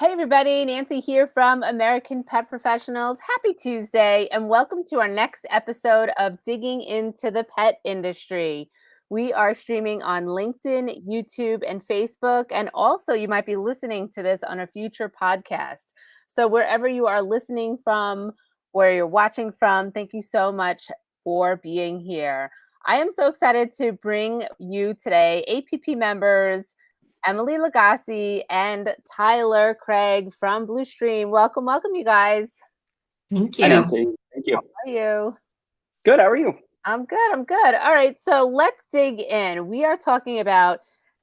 Hey everybody, Nancy here from American Pet Professionals. Happy Tuesday and welcome to our next episode of Digging into the Pet Industry. We are streaming on LinkedIn, YouTube, and Facebook, and also you might be listening to this on a future podcast. So wherever you are listening from, where you're watching from, thank you so much for being here. I am so excited to bring you today APP members Emily Lagasse and Tyler Craig from Blustream. Welcome, you guys. Thank Hi, you. Nancy. Thank you. How are you? Good. How are you? I'm good. All right, so let's dig in. We are talking about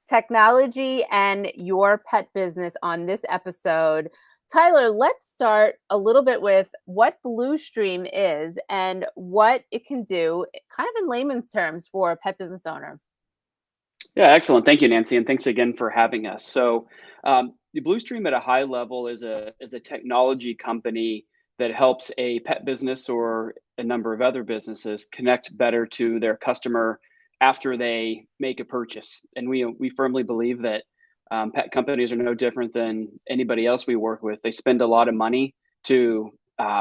technology and your pet business on this episode. Tyler, let's start a little bit with what Blustream is and what it can do, kind of in layman's terms, for a pet business owner. Yeah, excellent. Thank you, Nancy, and thanks again for having us. The Bluestream at a high level is a technology company that helps a pet business or a number of other businesses connect better to their customer after they make a purchase. And we firmly believe that pet companies are no different than anybody else we work with. They spend a lot of money to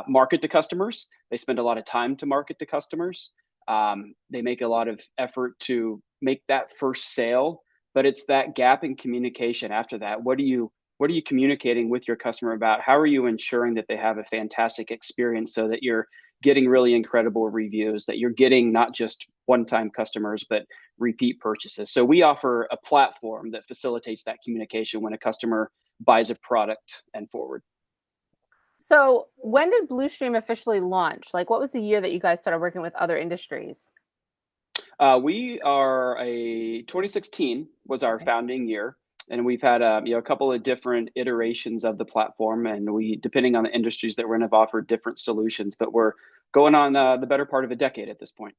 market to customers. They spend a lot of time to market to customers. They make a lot of effort to make that first sale, but it's that gap in communication after that. What are you communicating with your customer about? How are you ensuring that they have a fantastic experience so that you're getting really incredible reviews, that you're getting not just one-time customers, but repeat purchases? So we offer a platform that facilitates that communication when a customer buys a product and forward. So, when did Blustream officially launch? Like, what was the year that you guys started working with other industries? We are a 2016 was our Okay. founding year, and we've had a couple of different iterations of the platform, and we, depending on the industries that we're in, have offered different solutions. But we're going on the better part of a decade at this point.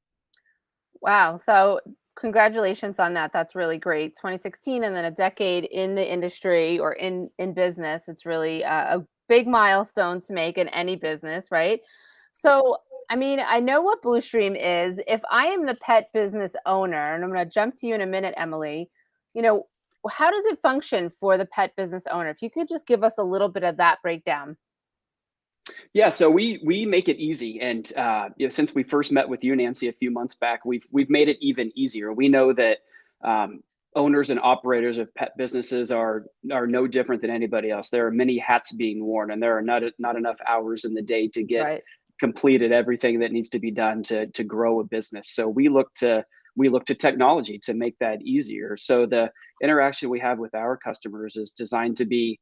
Wow. So, congratulations on that. That's really great. 2016 and then a decade in the industry or in business. It's really a big milestone to make in any business, right? So, I mean, I know what Blustream is. If I am the pet business owner, and I'm going to jump to you in a minute, Emily, you know, how does it function for the pet business owner? If you could just give us a little bit of that breakdown. Yeah, so we make it easy, and since we first met with you, Nancy, a few months back, we've made it even easier. We know that owners and operators of pet businesses are no different than anybody else. There are many hats being worn, and there are not enough hours in the day to get Right. completed everything that needs to be done to grow a business. So we look to technology to make that easier. So the interaction we have with our customers is designed to be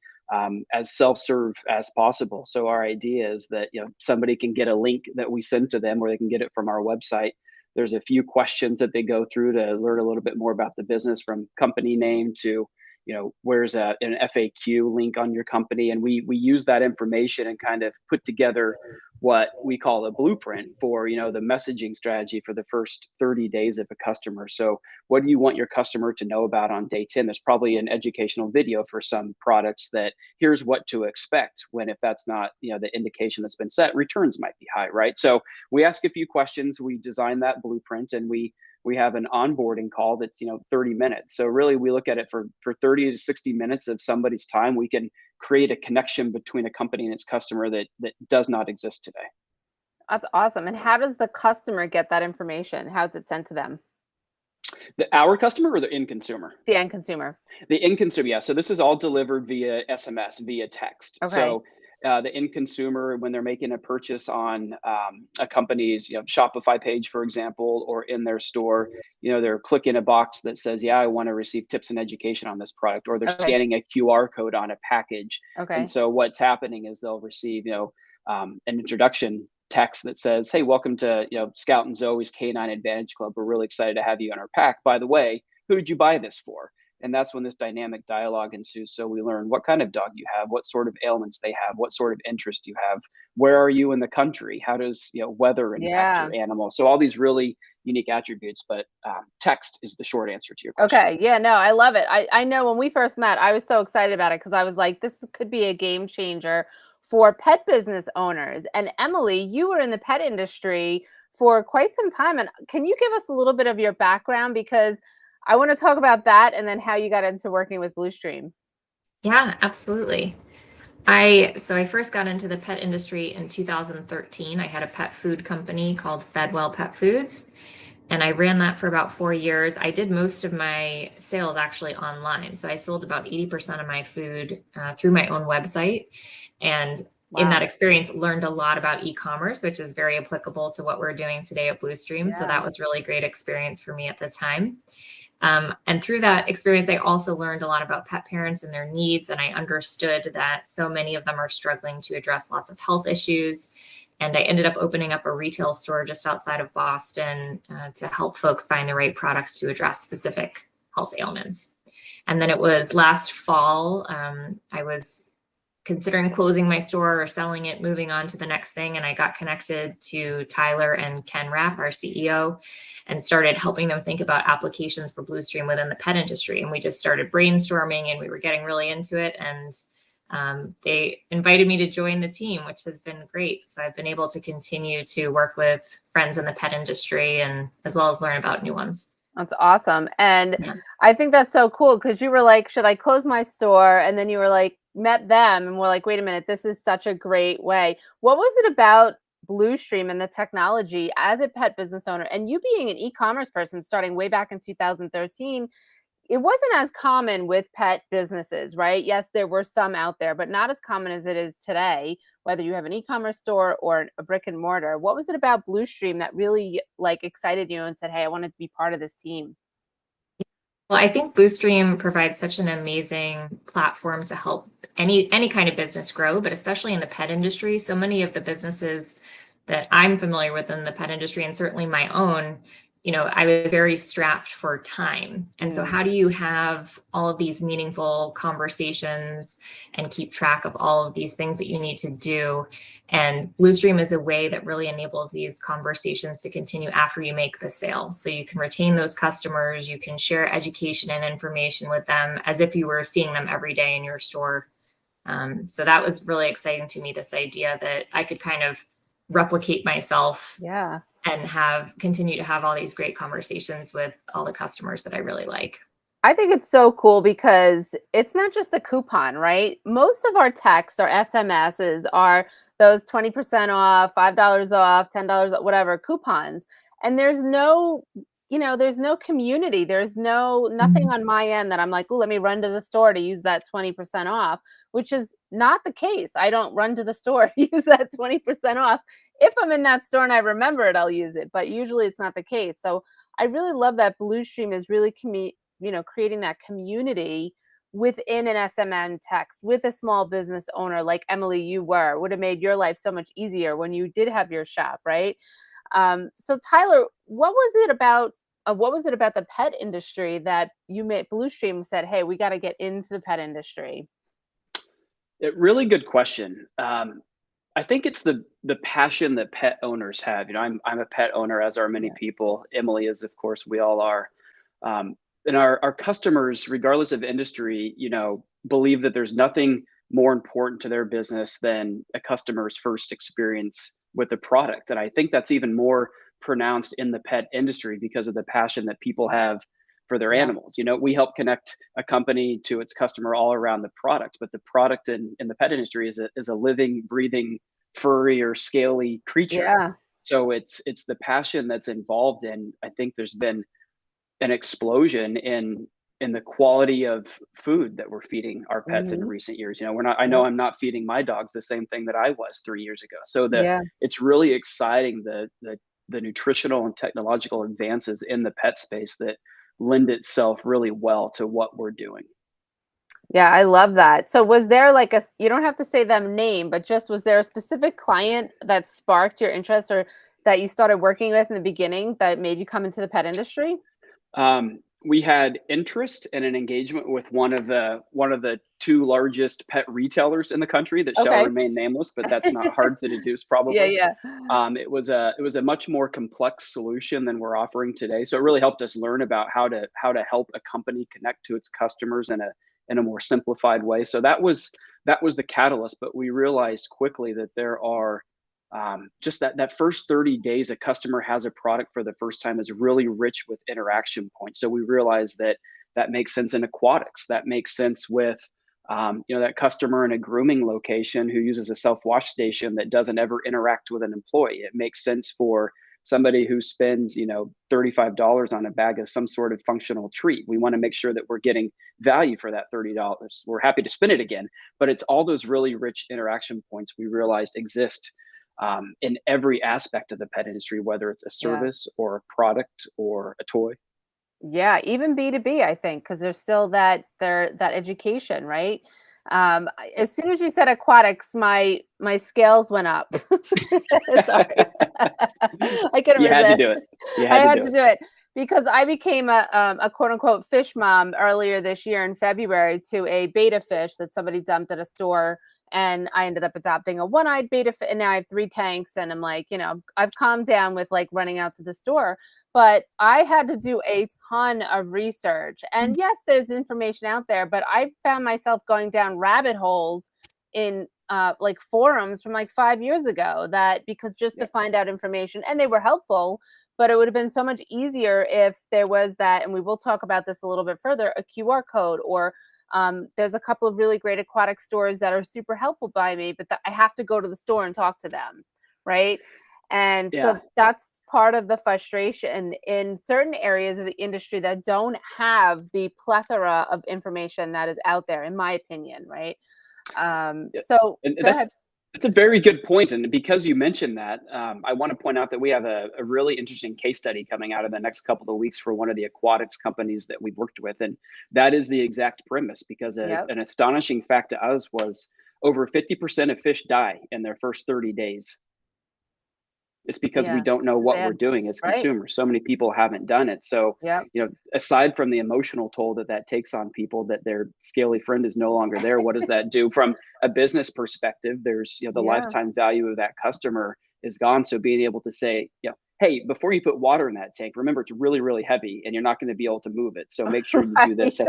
as self-serve as possible. So our idea is that somebody can get a link that we send to them, or they can get it from our website. There's a few questions that they go through to learn a little bit more about the business, from company name to where's an FAQ link on your company, and we use that information and kind of put together what we call a blueprint for the messaging strategy for the first 30 days of a customer. So what do you want your customer to know about on day 10? There's probably an educational video for some products that here's what to expect, when if that's not the indication that's been set, returns might be high, right? So we ask a few questions, we design that blueprint, and we have an onboarding call that's 30 minutes. So really we look at it for 30 to 60 minutes of somebody's time. We can create a connection between a company and its customer that does not exist today. That's awesome. And how does the customer get that information? How is it sent to them? Our customer or the end consumer? The end consumer. The end consumer, yeah. So this is all delivered via SMS, via text. Okay. So the end consumer, when they're making a purchase on a company's Shopify page, for example, or in their store, they're clicking a box that says, "Yeah, I want to receive tips and education on this product," or they're Okay. scanning a QR code on a package. And Okay. so what's happening is they'll receive, an introduction text that says, "Hey, welcome to Scout and Zoe's Canine Advantage Club. We're really excited to have you on our pack. By the way, who did you buy this for?" And that's when this dynamic dialogue ensues. So we learn what kind of dog you have, what sort of ailments they have, what sort of interest you have, where are you in the country, how does weather impact Yeah. your animal. So all these really unique attributes, but text is the short answer to your question. Okay. Yeah, no, I love it. I know when we first met, I was so excited about it because I was like, this could be a game changer for pet business owners. And Emily, you were in the pet industry for quite some time. And can you give us a little bit of your background? Because I want to talk about that and then how you got into working with Blustream. Yeah, absolutely. I first got into the pet industry in 2013. I had a pet food company called Fedwell Pet Foods, and I ran that for about 4 years. I did most of my sales actually online. So I sold about 80% of my food through my own website. And in that Wow. experience, learned a lot about e-commerce, which is very applicable to what we're doing today at Blustream. So Yeah. that was really great experience for me at the time. And through that experience, I also learned a lot about pet parents and their needs. And I understood that so many of them are struggling to address lots of health issues. And I ended up opening up a retail store just outside of Boston to help folks find the right products to address specific health ailments. And then it was last fall, I was considering closing my store or selling it, moving on to the next thing. And I got connected to Tyler and Ken Rapp, our CEO, and started helping them think about applications for Blustream within the pet industry. And we just started brainstorming and we were getting really into it. And they invited me to join the team, which has been great. So I've been able to continue to work with friends in the pet industry and as well as learn about new ones. That's awesome. And Yeah. I think that's so cool because you were like, should I close my store? And then you were like, met them and we're like, wait a minute, this is such a great way. What was it about Bluestream and the technology as a pet business owner and you being an e-commerce person starting way back in 2013? It wasn't as common with pet businesses, right? Yes, there were some out there, but not as common as it is today, whether you have an e-commerce store or a brick and mortar. What was it about Bluestream that really like excited you and said, "Hey, I wanted to be part of this team?" Well, I think Bluestream provides such an amazing platform to help any kind of business grow, but especially in the pet industry. So many of the businesses that I'm familiar with in the pet industry, and certainly my own, I was very strapped for time. And so, Mm, how do you have all of these meaningful conversations and keep track of all of these things that you need to do? And Bluestream is a way that really enables these conversations to continue after you make the sale. So you can retain those customers, you can share education and information with them as if you were seeing them every day in your store. So that was really exciting to me, this idea that I could kind of replicate myself yeah. and have continue to have all these great conversations with all the customers that I really like. I think it's so cool because it's not just a coupon, right? Most of our texts or SMSs are those 20% off, $5 off, $10, whatever coupons. And there's no, there's no community. There's nothing Mhm. on my end that I'm like, oh, let me run to the store to use that 20% off, which is not the case. I don't run to the store to use that 20% off. If I'm in that store and I remember it, I'll use it. But usually it's not the case. So I really love that Bluestream is really creating that community within an SMN text with a small business owner like Emily you were would have made your life so much easier when you did have your shop, right? So Tyler, what was it about the pet industry that you made Bluestream said, "Hey, we got to get into the pet industry"? Really good question. I think it's the passion that pet owners have. I'm a pet owner, as are many Yeah. people. Emily is, of course, we all are. Um, and our customers, regardless of industry, believe that there's nothing more important to their business than a customer's first experience with the product. And I think that's even more pronounced in the pet industry because of the passion that people have for their Yeah. animals. We help connect a company to its customer all around the product, but the product in the pet industry is a living, breathing, furry or scaly creature. Yeah. So it's the passion that's involved in. I think there's been an explosion in the quality of food that we're feeding our pets in Mhm. recent years. We're not I know Yep. I'm not feeding my dogs the same thing that I was 3 years ago. So Yeah. it's really exciting the nutritional and technological advances in the pet space that lend itself really well to what we're doing. Yeah, I love that. So was there like you don't have to say them name, but just was there a specific client that sparked your interest or that you started working with in the beginning that made you come into the pet industry? We had interest and an engagement with one of the two largest pet retailers in the country that shall Okay. remain nameless, but that's not hard to deduce Yeah, probably. yeah. It was a much more complex solution than we're offering today. So it really helped us learn about how to help a company connect to its customers in a more simplified way. So that was the catalyst. But we realized quickly that there are just that first 30 days a customer has a product for the first time is really rich with interaction points. So we realized that makes sense in aquatics. That makes sense with that customer in a grooming location who uses a self-wash station that doesn't ever interact with an employee. It makes sense for somebody who spends, $35 on a bag of some sort of functional treat. We want to make sure that we're getting value for that $30. We're happy to spend it again, but it's all those really rich interaction points we realized exist in every aspect of the pet industry, whether it's a service or a product or a toy. Yeah, even B2B, I think, because there's still that education, right? As soon as you said aquatics, my scales went up. Sorry. I couldn't You had to resist. do it. You I had to had do to it. do it because I became a quote unquote fish mom earlier this year in February to a beta fish that somebody dumped at a store. And I ended up adopting a one-eyed beta fish, and now I have 3 tanks. And I'm like, I've calmed down with like running out to the store, but I had to do a ton of research. And yes, there's information out there, but I found myself going down rabbit holes in like forums from like 5 years ago that because just to find out information, and they were helpful, but it would have been so much easier if there was that, and we will talk about this a little bit further, a QR code or there's a couple of really great aquatic stores that are super helpful by me, but I have to go to the store and talk to them, right? And Yeah. so that's part of the frustration in certain areas of the industry that don't have the plethora of information that is out there, in my opinion, right? Yeah. So And go ahead. that's a very good point. And because you mentioned that, I want to point out that we have a really interesting case study coming out in the next couple of weeks for one of the aquatics companies that we've worked with. And that is the exact premise, because Yep. an astonishing fact to us was over 50% of fish die in their first 30 days. It's because we Yeah. don't know what we're Sad. doing as Right. consumers. So many people haven't done it. So, Yep. aside from the emotional toll that takes on people, that their scaly friend is no longer there, what does that do from a business perspective? There's, the Yeah. lifetime value of that customer is gone. So being able to say, hey, before you put water in that tank, remember it's really, really heavy and you're not going to be able to move it. So make sure you do Right. this.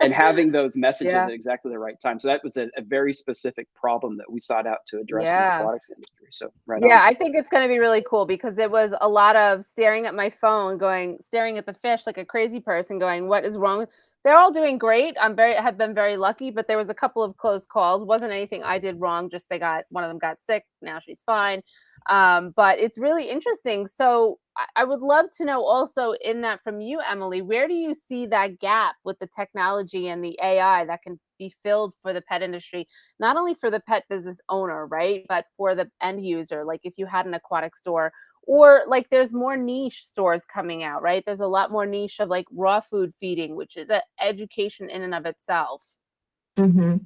And having those messages Yeah. at exactly the right time. So that was a very specific problem that we sought out to address in the Yeah. aquatics industry. So right Yeah, on. I think it's gonna be really cool because it was a lot of staring at my phone, staring at the fish like a crazy person, going, "What is wrong?" They're all doing great. Have been very lucky, but there was a couple of close calls. Wasn't anything I did wrong. Just one of them got sick. Now she's fine. But it's really interesting. So I would love to know also in that from you, Emily, where do you see that gap with the technology and the AI that can be filled for the pet industry? Not only for the pet business owner, right, but for the end user, like if you had an aquatic store or like there's more niche stores coming out, right? There's a lot more niche of like raw food feeding, which is an education in and of itself. hmm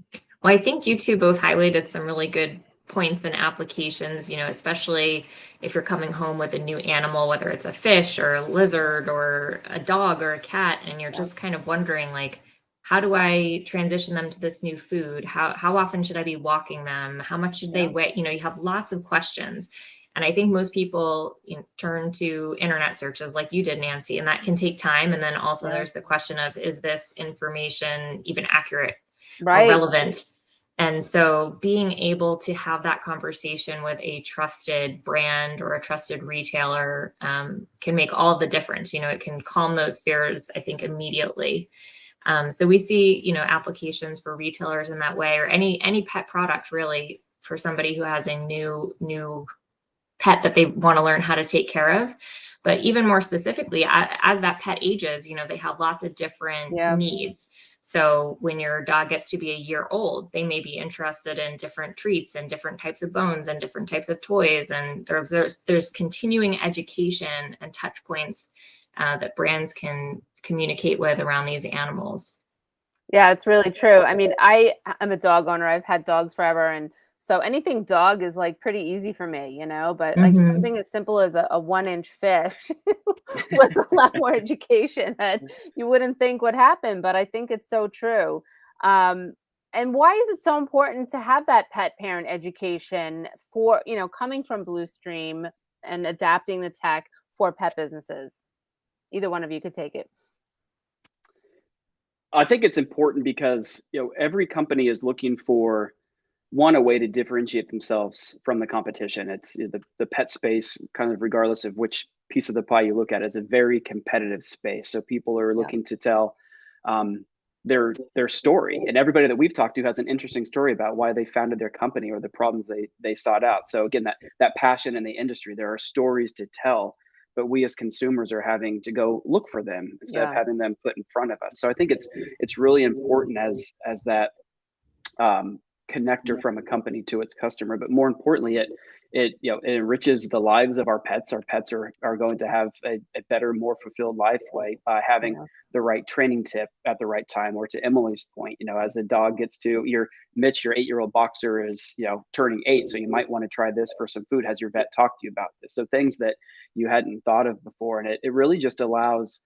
Well, I think you two both highlighted some really good points and applications, especially if you're coming home with a new animal, whether it's a fish or a lizard or a dog or a cat, and you're Yeah. just kind of wondering, like, how do I transition them to this new food? How often should I be walking them? How much should they Yeah. weigh? You have lots of questions. And I think most people turn to internet searches like you did, Nancy, and that can take time. And then also Yeah. there's the question of, is this information even accurate or Right. relevant? And so being able to have that conversation with a trusted brand or a trusted retailer can make all the difference. It can calm those fears, I think, immediately. So we see, applications for retailers in that way, or any pet product really for somebody who has a new pet that they want to learn how to take care of. But even more specifically, as that pet ages, they have lots of different Yeah. needs. So when your dog gets to be a year old, they may be interested in different treats and different types of bones and different types of toys. And there's continuing education and touch points that brands can communicate with around these animals. Yeah, it's really true. I mean, I'm a dog owner. I've had dogs forever, and so anything dog is like pretty easy for me, but like hmm something as simple as a 1-inch fish was a lot more education that you wouldn't think would happen, but I think it's so true. Um, and why is it so important to have that pet parent education for, coming from Bluestream and adapting the tech for pet businesses? Either one of you could take it. I think it's important because every company is looking for a way to differentiate themselves from the competition. It's the pet space, kind of regardless of which piece of the pie you look at, it's a very competitive space. So people are Yeah. looking to tell, um, their story, and everybody that we've talked to has an interesting story about why they founded their company or the problems they sought out. So again, that passion in the industry, there are stories to tell, but we as consumers are having to go look for them instead of having them put in front of us. So I think it's really important as that connector from a company to its customer, but more importantly, it enriches the lives of our pets. Our pets are going to have a better, more fulfilled life by having the right training tip at the right time. Or to Emily's point, as the dog gets to your 8-year-old boxer is turning 8, so you might want to try this for some food. Has your vet talked to you about this? So things that you hadn't thought of before, and it really just allows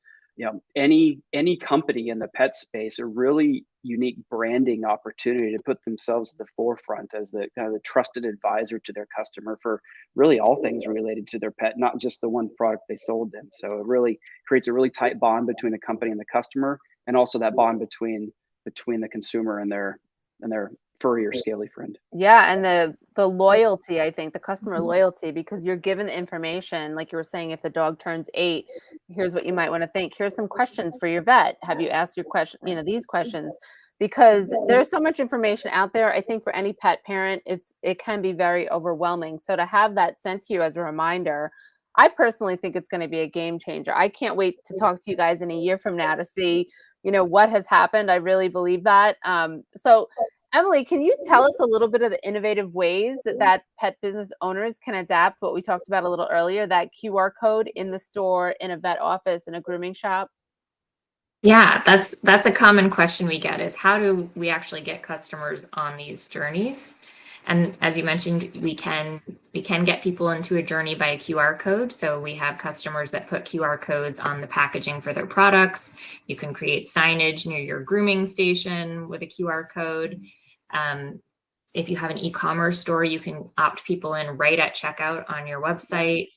any company in the pet space a really unique branding opportunity to put themselves at the forefront as the kind of the trusted advisor to their customer for really all things related to their pet, not just the one product they sold them. So it really creates a really tight bond between the company and the customer, and also that bond between the consumer and their furry or scaly friend. Yeah, and the loyalty, I think, the customer loyalty, because you're given the information, like you were saying, if the dog turns 8, here's what you might want to think. Here's some questions for your vet. Have you asked your question, these questions? Because there's so much information out there. I think for any pet parent, it can be very overwhelming. So to have that sent to you as a reminder, I personally think it's going to be a game changer. I can't wait to talk to you guys in a year from now to see, what has happened. I really believe that. So Emily, can you tell us a little bit of the innovative ways that pet business owners can adapt what we talked about a little earlier, that QR code in the store, in a vet office, in a grooming shop? Yeah, that's a common question we get, is how do we actually get customers on these journeys? And as you mentioned, we can get people into a journey by a QR code. So we have customers that put QR codes on the packaging for their products. You can create signage near your grooming station with a QR code. If you have an e-commerce store, you can opt people in right at checkout on your website.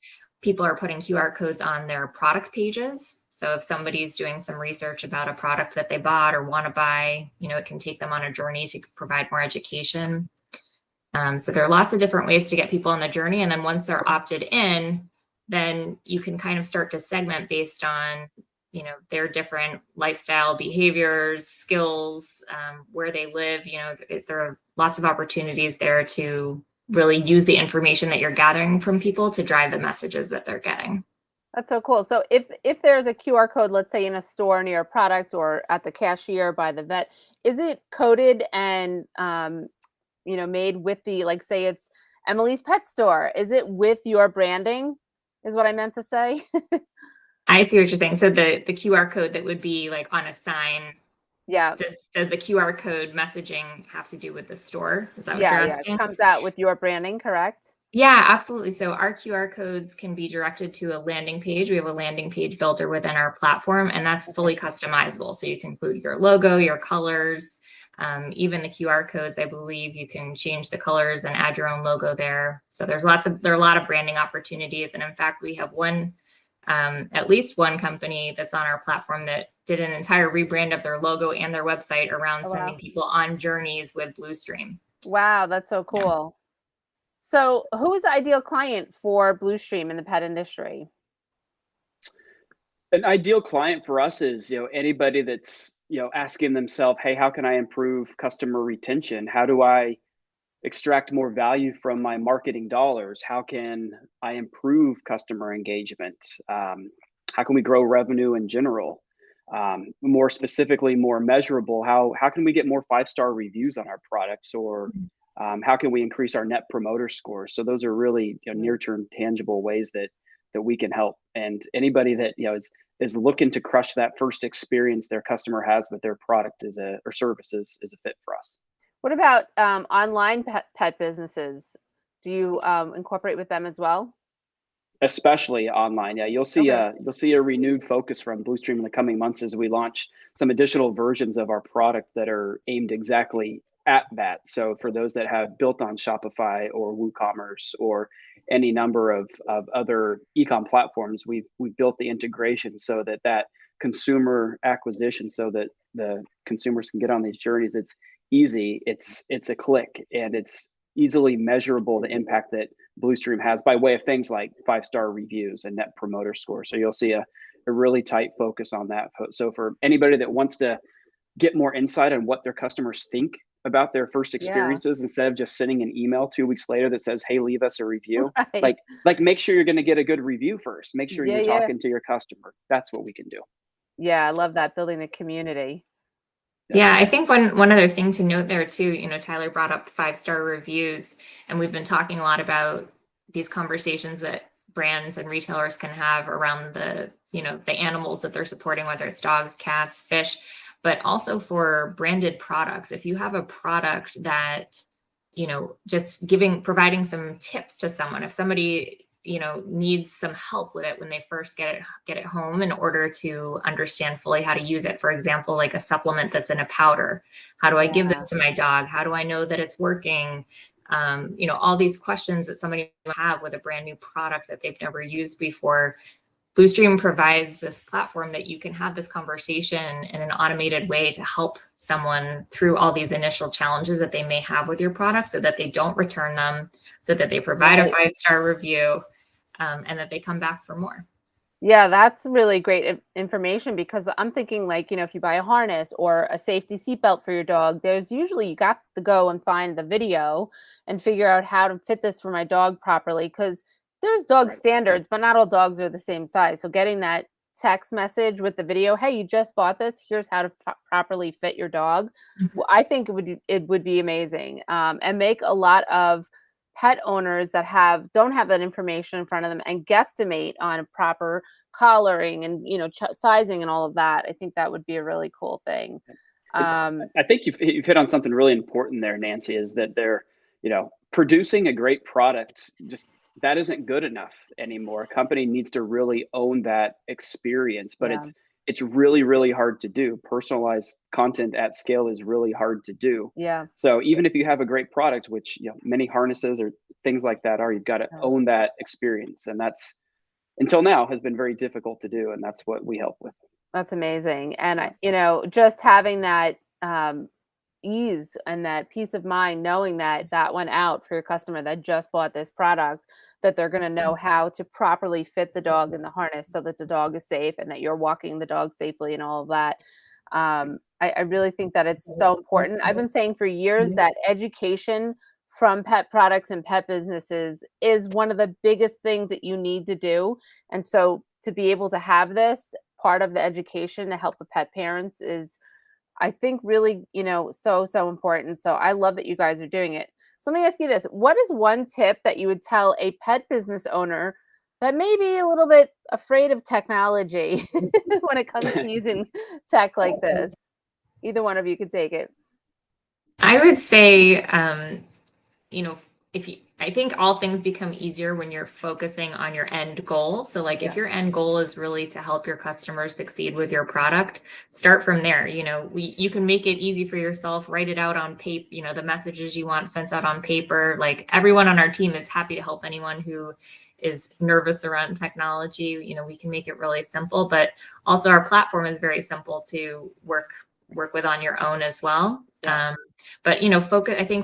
People are putting QR codes on their product pages. So if somebody's doing some research about a product that they bought or want to buy, it can take them on a journey to provide more education. So there are lots of different ways to get people on the journey. And then once they're opted in, then you can kind of start to segment based on, their different lifestyle behaviors, skills, where they live. There are lots of opportunities there to really use the information that you're gathering from people to drive the messages that they're getting. That's so cool. So if there's a QR code, let's say in a store near a product or at the cashier by the vet, is it coded and made with the, like, say it's Emily's Pet Store? Is it with your branding, is what I meant to say? I see what you're saying. So the QR code that would be like on a sign. Yeah. Does the QR code messaging have to do with the store? Is that what you're asking? Yeah. It comes out with your branding, correct? Yeah, absolutely. So our QR codes can be directed to a landing page. We have a landing page builder within our platform, and that's fully customizable. So you can include your logo, your colors, even the QR codes. I believe you can change the colors and add your own logo there. So there are a lot of branding opportunities. And in fact, we have at least one company that's on our platform that did an entire rebrand of their logo and their website around sending people on journeys with Blustream. Wow, that's so cool. Yeah. So who is the ideal client for Blustream in the pet industry? An ideal client for us is, anybody that's, asking themselves, hey, how can I improve customer retention? How do I extract more value from my marketing dollars? How can I improve customer engagement? How can we grow revenue in general? More specifically, more measurable, how can we get more 5-star reviews on our products? Or how can we increase our net promoter score? So those are really near-term tangible ways that we can help. And anybody that is looking to crush that first experience their customer has with their product or service is a fit for us. What about online pet businesses? Do you incorporate with them as well? Especially online, yeah. You'll see a renewed focus from Blustream in the coming months as we launch some additional versions of our product that are aimed exactly at that. So for those that have built on Shopify or WooCommerce or any number of other e-com platforms, we've built the integration so that consumer acquisition, so that the consumers can get on these journeys. It's easy. It's a click, and it's easily measurable, the impact that Blustream has by way of things like 5-star reviews and net promoter score. So you'll see a really tight focus on that. So for anybody that wants to get more insight on what their customers think about their first Yeah. experiences instead of just sending an email 2 weeks later that says, "Hey, leave us a review." Right. Like make sure you're going to get a good review first. Make sure Yeah, you're yeah. talking to your customer. That's what we can do. Yeah, I love that, building the community. Yeah, I think one other thing to note there too, Tyler brought up 5-star reviews, and we've been talking a lot about these conversations that brands and retailers can have around the animals that they're supporting, whether it's dogs, cats, fish, but also for branded products. If you have a product that, just providing some tips to someone, if somebody needs some help with it when they first get it home in order to understand fully how to use it. For example, like a supplement that's in a powder. How do I give Yeah. this to my dog? How do I know that it's working? All these questions that somebody will have with a brand new product that they've never used before. Blustream provides this platform that you can have this conversation in an automated way to help someone through all these initial challenges that they may have with your product, so that they don't return them, so that they provide a 5-star review, and that they come back for more. Yeah, that's really great information, because I'm thinking, like, if you buy a harness or a safety seatbelt for your dog, there's usually, you got to go and find the video and figure out how to fit this for my dog properly, because there's dog Right. standards, but not all dogs are the same size. So getting that text message with the video, hey, you just bought this, here's how to properly fit your dog. Well, I think it would be amazing, and make a lot of pet owners that don't have that information in front of them and guesstimate on a proper collaring and sizing and all of that. I think that would be a really cool thing. I think you've hit on something really important there, Nancy, is that they're, producing a great product, just that isn't good enough anymore. A company needs to really own that experience, but Yeah. it's really, really hard to do. Personalized content at scale is really hard to do. Yeah. So even if you have a great product, which many harnesses or things like that are, you've got to Yeah. own that experience. And that's, until now, has been very difficult to do. And that's what we help with. That's amazing. And just having that ease and that peace of mind, knowing that that went out for your customer that just bought this product, that they're going to know how to properly fit the dog in the harness so that the dog is safe and that you're walking the dog safely and all of that. I really think that it's so important. I've been saying for years that education from pet products and pet businesses is one of the biggest things that you need to do. And so to be able to have this part of the education to help the pet parents is, I think, really, so important. So I love that you guys are doing it. So let me ask you this. What is one tip that you would tell a pet business owner that may be a little bit afraid of technology when it comes to using tech like this? Either one of you could take it. I would say, I think all things become easier when you're focusing on your end goal. So like if your end goal is really to help your customers succeed with your product, start from there. You can make it easy for yourself, write it out on paper, the messages you want sent out on paper. Like everyone on our team is happy to help anyone who is nervous around technology. We can make it really simple, but also our platform is very simple to work with on your own as well. But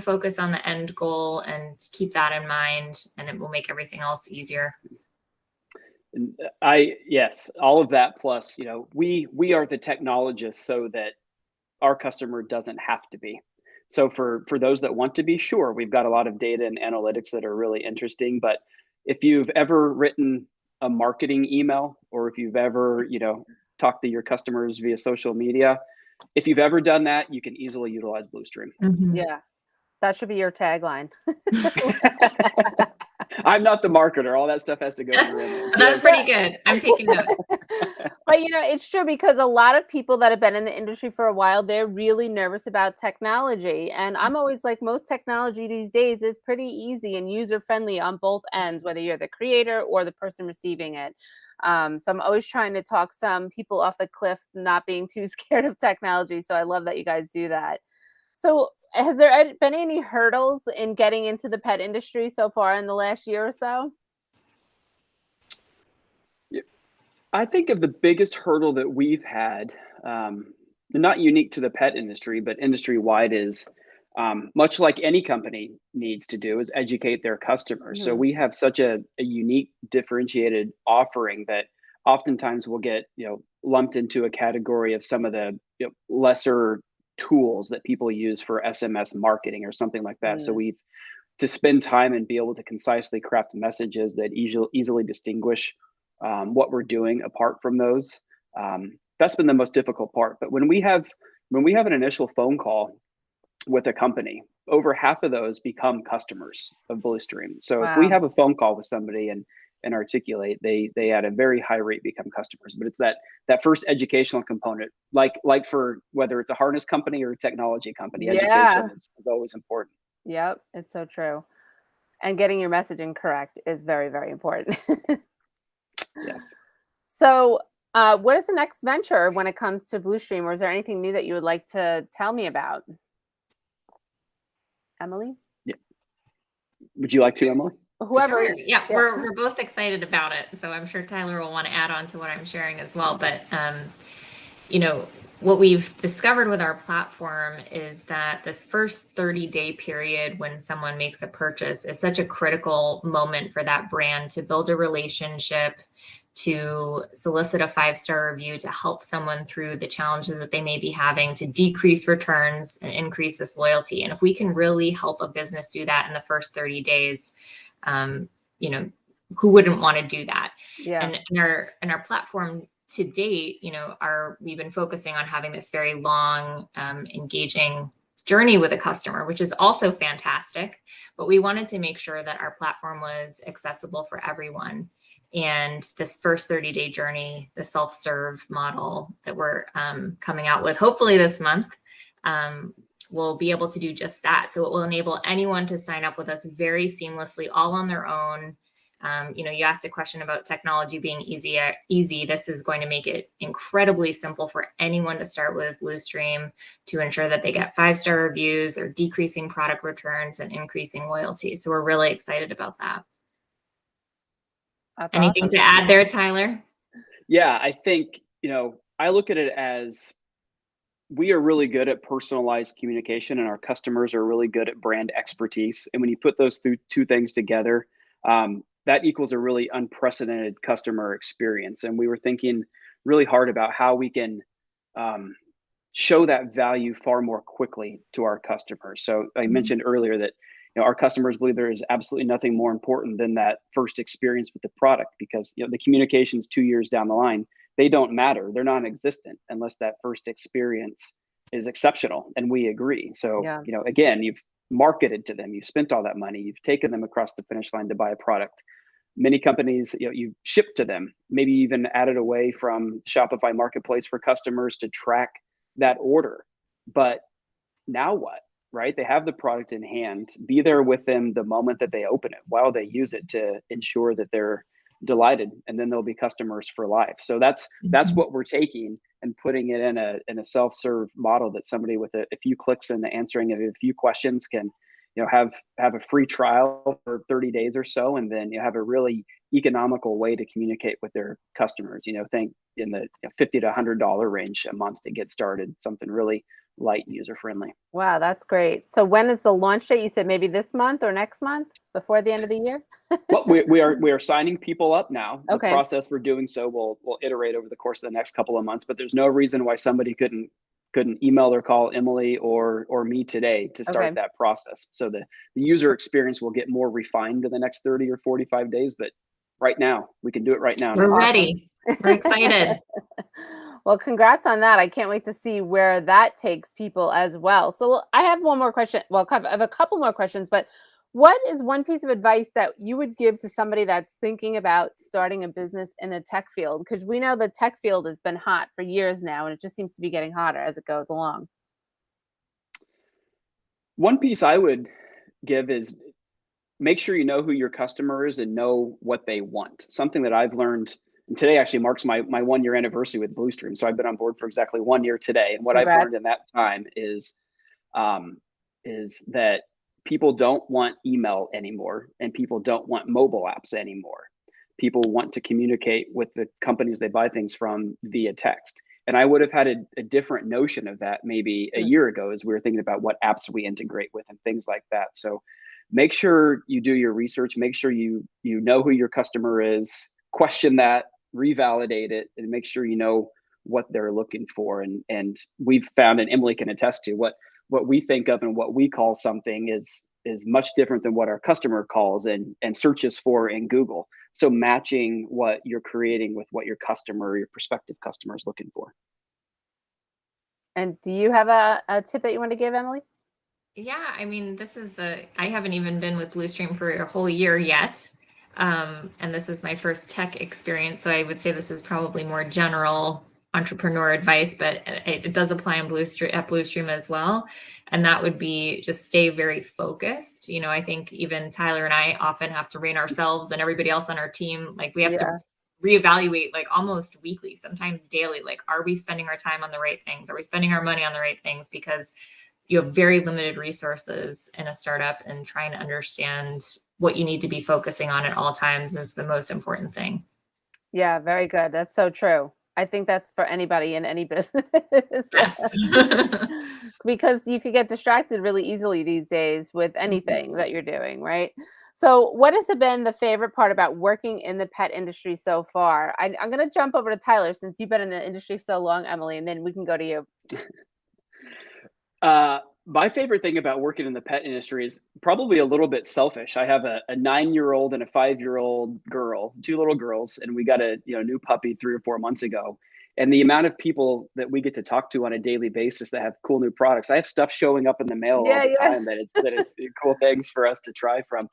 focus on the end goal and keep that in mind, and it will make everything else easier. Yes, all of that. Plus, we are the technologists so that our customer doesn't have to be. So for those that want to be, sure, we've got a lot of data and analytics that are really interesting. But if you've ever written a marketing email, or if you've ever, talked to your customers via social media, if you've ever done that, you can easily utilize Blustream. Yeah, that should be your tagline. I'm not the marketer. All that stuff has to go through him. That's pretty good. I'm taking notes. But it's true, because a lot of people that have been in the industry for a while, they're really nervous about technology. And I'm always like, most technology these days is pretty easy and user friendly on both ends, whether you're the creator or the person receiving it. So I'm always trying to talk some people off the cliff, not being too scared of technology. So I love that you guys do that. So has there been any hurdles in getting into the pet industry so far in the last year or so? I think of the biggest hurdle that we've had, not unique to the pet industry, but industry wide, is much like any company needs to do, is educate their customers. So we have such a unique, differentiated offering that oftentimes we'll get lumped into a category of some of the lesser tools that people use for SMS marketing or something like that. So we've to spend time and be able to concisely craft messages that easily distinguish what we're doing apart from those. That's been the most difficult part. But when we have an initial phone call with a company, over half of those become customers of Blustream. So if we have a phone call with somebody and articulate, they at a very high rate become customers. But it's that first educational component, like for whether it's a harness company or a technology company, education is always important. Yep, it's so true. And getting your messaging correct is very, very important. Yes. So what is the next venture when it comes to Blustream, or is there anything new that you would like to tell me about? Emily? Yeah. Would you like to, Emily? Whoever. Sure. Yeah, we're both excited about it. So I'm sure Tyler will want to add on to what I'm sharing as well. But, what we've discovered with our platform is that this first 30-day period when someone makes a purchase is such a critical moment for that brand to build a relationship, to solicit a 5-star review, to help someone through the challenges that they may be having, to decrease returns and increase this loyalty. And if we can really help a business do that in the first 30 days, who wouldn't want to do that? Yeah. And in our platform to date, we've been focusing on having this very long, engaging journey with a customer, which is also fantastic. But we wanted to make sure that our platform was accessible for everyone. And this first 30-day journey, the self-serve model that we're coming out with, hopefully this month, will be able to do just that. So it will enable anyone to sign up with us very seamlessly, all on their own. You asked a question about technology being easy. This is going to make it incredibly simple for anyone to start with Blustream, to ensure that they get 5-star reviews, they're decreasing product returns and increasing loyalty. So we're really excited about that. That's anything awesome. to add there, Tyler? Yeah, I think, I look at it as we are really good at personalized communication and our customers are really good at brand expertise. And when you put those two things together, that equals a really unprecedented customer experience. And we were thinking really hard about how we can show that value far more quickly to our customers. So I mentioned earlier that our customers believe there is absolutely nothing more important than that first experience with the product, because the communications 2 years down the line, they don't matter. They're non-existent unless that first experience is exceptional. And we agree. So, again, you've marketed to them, you've spent all that money, you've taken them across the finish line to buy a product. Many companies, you've shipped to them, maybe even added away from Shopify Marketplace for customers to track that order. But now what, right? They have the product in hand. Be there with them the moment that they open it, while they use it, to ensure that they're delighted, and then they'll be customers for life. So that's what we're taking and putting it in a self-serve model that somebody with a few clicks and the answering of a few questions can have a free trial for 30 days or so, and then have a really economical way to communicate with their customers. Think in the $50 to $100 range a month to get started, something really light and user friendly. Wow, that's great. So when is the launch date? You said maybe this month or next month, before the end of the year? Well, we are signing people up now. Okay. The process for doing so will iterate over the course of the next couple of months, but there's no reason why somebody couldn't email or call Emily or me today to start that process. So the user experience will get more refined in the next 30 or 45 days, but right now we can do it right now. We're ready. We're excited. Well, congrats on that. I can't wait to see where that takes people as well. So I have one more question. Well, I have a couple more questions, but what is one piece of advice that you would give to somebody that's thinking about starting a business in the tech field? Because we know the tech field has been hot for years now, and it just seems to be getting hotter as it goes along. One piece I would give is make sure you know who your customer is and know what they want. Something that I've learned, and today actually marks my 1 year anniversary with Blustream. So I've been on board for exactly 1 year today. And what I've learned in that time is that people don't want email anymore, and people don't want mobile apps anymore. People want to communicate with the companies they buy things from via text. And I would have had a different notion of that maybe a year ago, as we were thinking about what apps we integrate with and things like that. So make sure you do your research, make sure you know who your customer is, question that, revalidate it, and make sure you know what they're looking for. And we've found, and Emily can attest to, what we think of and what we call something is much different than what our customer calls and searches for in Google. So matching what you're creating with what your customer, your prospective customer is looking for. And do you have a tip that you want to give, Emily? Yeah, I mean, I haven't even been with Blustream for a whole year yet. And this is my first tech experience. So I would say this is probably more general entrepreneur advice, but it does apply on Blustream as well. And that would be just stay very focused. I think even Tyler and I often have to rein ourselves and everybody else on our team. Like we have to reevaluate like almost weekly, sometimes daily. Like, are we spending our time on the right things? Are we spending our money on the right things? Because you have very limited resources in a startup, and trying to understand what you need to be focusing on at all times is the most important thing. Yeah, very good. That's so true. I think that's for anybody in any business. Yes. Because you could get distracted really easily these days with anything that you're doing, right? So, what has been the favorite part about working in the pet industry so far? I'm going to jump over to Tyler since you've been in the industry so long, Emily, and then we can go to you. My favorite thing about working in the pet industry is probably a little bit selfish. I have a 9-year-old and a 5-year-old girl, 2 little girls, and we got a new puppy 3 or 4 months ago. And the amount of people that we get to talk to on a daily basis that have cool new products. I have stuff showing up in the mail all the time that is cool things for us to try, from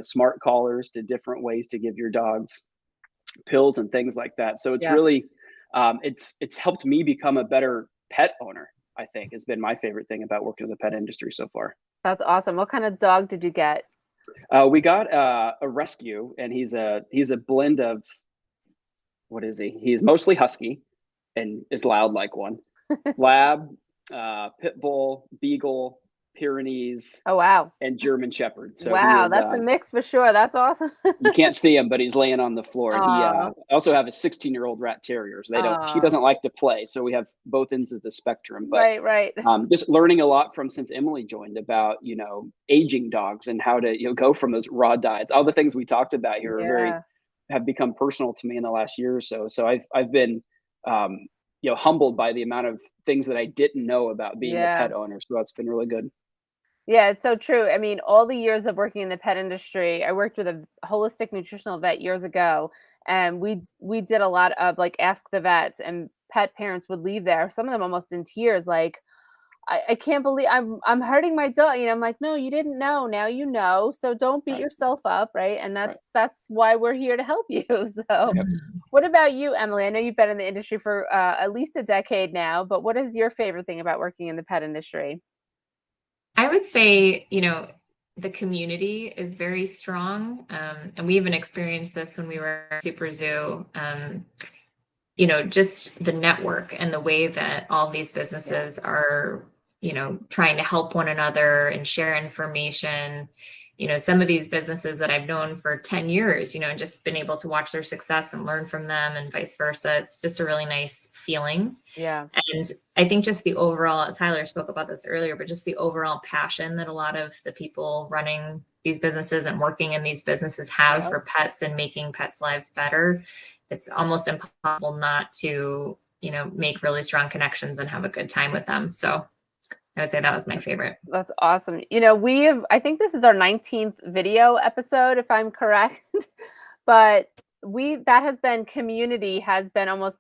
smart collars to different ways to give your dogs pills and things like that. So it's really it's helped me become a better pet owner, I think, has been my favorite thing about working in the pet industry so far. That's awesome. What kind of dog did you get? We got a rescue, and he's a blend of, what is he? He's mostly husky and is loud like one. Lab, pit bull, beagle, Pyrenees, Oh, wow. and German Shepherd. So wow, that's a mix for sure. That's awesome. you can't see him, but he's laying on the floor. He I also have a 16-year-old rat terrier. So she doesn't like to play. So we have both ends of the spectrum. But right. Just learning a lot from, since Emily joined, about aging dogs and how to go from those raw diets. All the things we talked about here have become personal to me in the last year or so. So I've been humbled by the amount of things that I didn't know about being a pet owner. So that's been really good. Yeah, it's so true. I mean, all the years of working in the pet industry, I worked with a holistic nutritional vet years ago, and we did a lot of like ask the vets, and pet parents would leave there, some of them almost in tears, like, I can't believe I'm hurting my dog. I'm like, no, you didn't know. Now you know. So don't beat yourself up, right? And that's why we're here to help you. So what about you, Emily? I know you've been in the industry for at least a decade now, but what is your favorite thing about working in the pet industry? I would say, the community is very strong. And we even experienced this when we were at Super Zoo. Just the network and the way that all these businesses are, trying to help one another and share information. Some of these businesses that I've known for 10 years, and just been able to watch their success and learn from them and vice versa. It's just a really nice feeling. Yeah. And I think just the overall, Tyler spoke about this earlier, but just the overall passion that a lot of the people running these businesses and working in these businesses have for pets and making pets' lives better. It's almost impossible not to, make really strong connections and have a good time with them. So I would say that was my favorite. That's awesome. I think this is our 19th video episode, if I'm correct. But that has been, community has been almost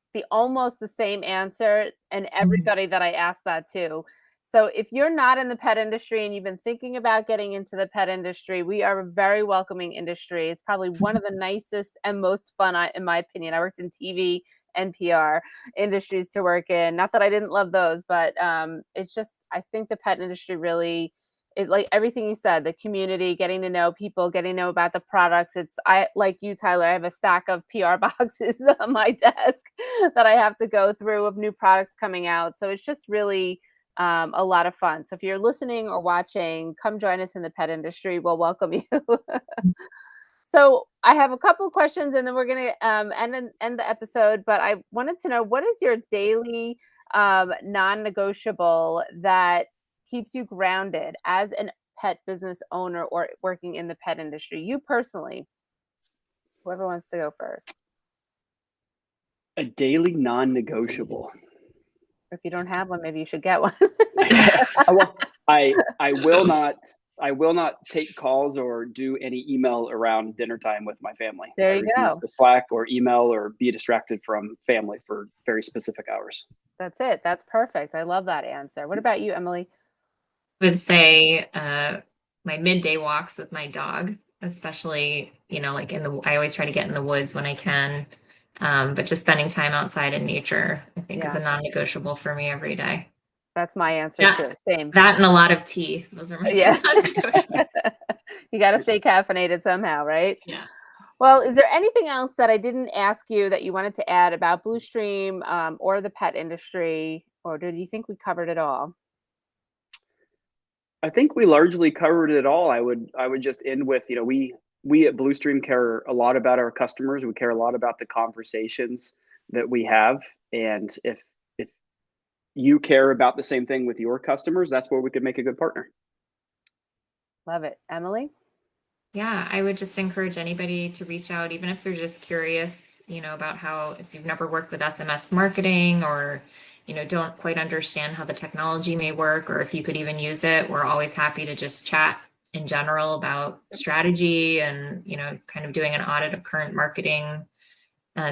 the same answer, and everybody that I asked that to. So if you're not in the pet industry and you've been thinking about getting into the pet industry, we are a very welcoming industry. It's probably one of the nicest and most fun, in my opinion. I worked in TV and PR industries to work in. Not that I didn't love those, but it's just, I think the pet industry really, like everything you said, the community, getting to know people, getting to know about the products. I, like you, Tyler, I have a stack of PR boxes on my desk that I have to go through of new products coming out. So it's just really a lot of fun. So if you're listening or watching, come join us in the pet industry. We'll welcome you. So I have a couple of questions, and then we're going to end the episode. But I wanted to know, what is your daily non-negotiable that keeps you grounded as a pet business owner or working in the pet industry? You personally, whoever wants to go first. A daily non-negotiable. If you don't have one, maybe you should get one. Well, I will not take calls or do any email around dinner time with my family. There I you refuse go. to Slack or email or be distracted from family for very specific hours. That's it. That's perfect. I love that answer. What about you, Emily? I would say my midday walks with my dog, especially, like I always try to get in the woods when I can. But just spending time outside in nature, I think is a non-negotiable for me every day. That's my answer too. Same. That and a lot of tea. Those are my two non-negotiables. You got to stay caffeinated somehow, right? Yeah. Well, is there anything else that I didn't ask you that you wanted to add about Blustream or the pet industry, or do you think we covered it all? I think we largely covered it all. I would just end with, we at Blustream care a lot about our customers. We care a lot about the conversations that we have, and if you care about the same thing with your customers, that's where we could make a good partner. Love it. Emily? Yeah, I would just encourage anybody to reach out, even if they're just curious, about how, if you've never worked with SMS marketing or, don't quite understand how the technology may work, or if you could even use it. We're always happy to just chat in general about strategy and, kind of doing an audit of current marketing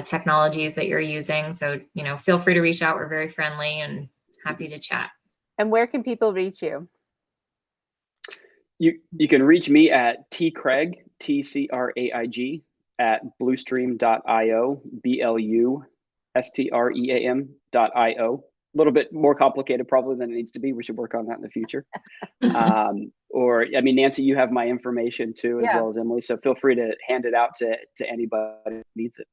technologies that you're using. So, feel free to reach out. We're very friendly and happy to chat. And where can people reach you? You can reach me at tcraig, TCRAIG, at blustream.io, BLUSTREAM.io. A little bit more complicated probably than it needs to be. We should work on that in the future. Nancy, you have my information too, as well as Emily. So feel free to hand it out to anybody who needs it.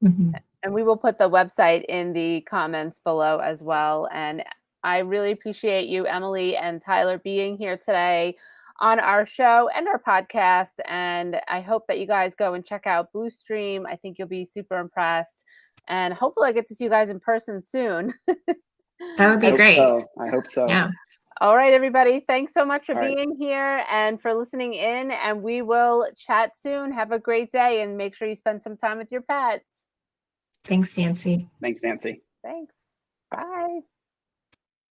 Mm-hmm. And we will put the website in the comments below as well. And I really appreciate you, Emily and Tyler, being here today on our show and our podcast. And I hope that you guys go and check out Blustream. I think you'll be super impressed. And hopefully I get to see you guys in person soon. That would be great. I hope so. Yeah. All right, everybody. Thanks so much for being here and for listening in. And we will chat soon. Have a great day and make sure you spend some time with your pets. Thanks, Nancy. Thanks, Nancy. Thanks. Bye.